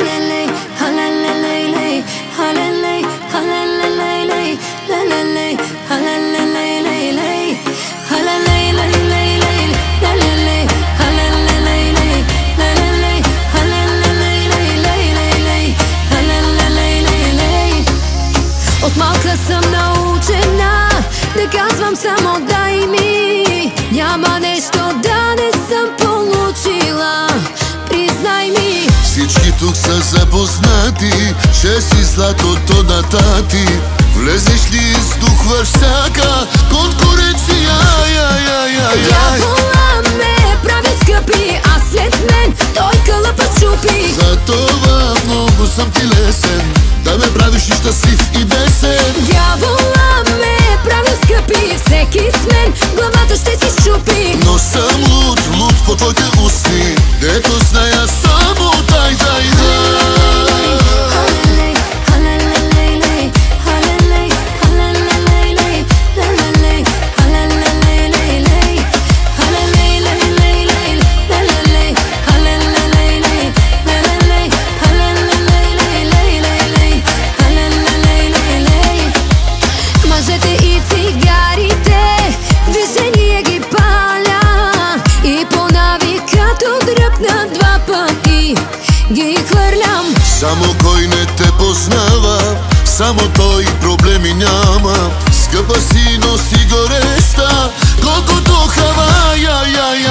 Халелей, халелей, халелей, халелей, лелелей, халелей, халелей, лелелей, халелей, лелелей, халелей. От малка съм научена да казвам само дай ми. Няма нещо да не съм получила, признай ми. Всички тук са запознати, че си златото на тати. Влезеш ли, издухваш всяка конкуренция. Дявола ме прави скъпи, а след мен той кълъпа чупи. Затова много съм ти лесен, да ме правиш и щастлив и бесен. Дявола ме прави скъпи, всеки с мен главата ще си щупи. Но съм луд по твоите устни, дето зная само дай. Мъжете и цигарите, движение ги паля, и по навик като дръпна два пъти ги хвърлям. Само кой не те познава, само той проблеми няма. Скъпа си, носи гореща, колкото хава.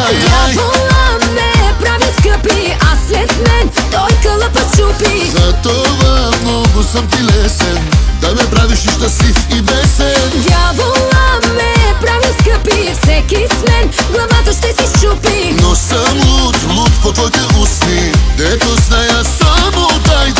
Дявола ме прави скъпи, а след мен той кълъпа чупи. Затова много съм ти лесен, да ме правиш и щастлив и бесен. Дявола ме прави скъпи, всеки с мен главата ще си щупи. Но съм луд по твоите устни, дето зная само дай.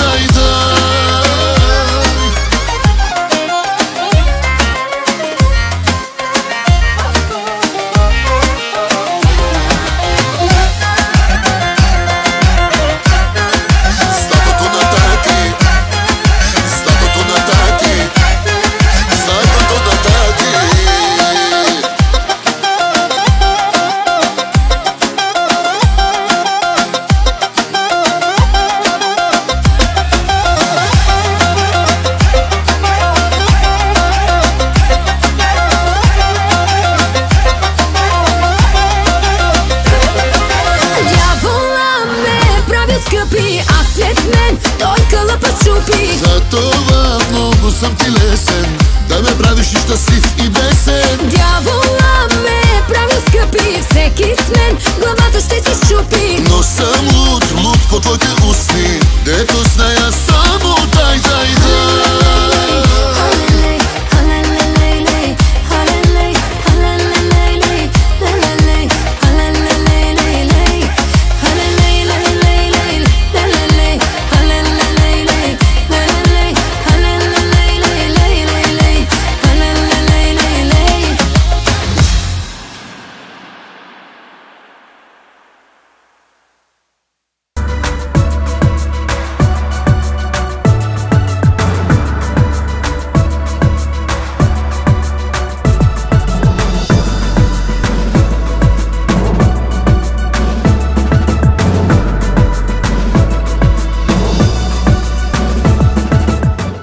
Скъпи, а след мен той кълъпа чупи. Затова много съм ти лесен, да ме правиш и щастлив и бесен. Дявола ме прави скъпи, всеки с мен главата ще си щупи. Но съм луд по твоите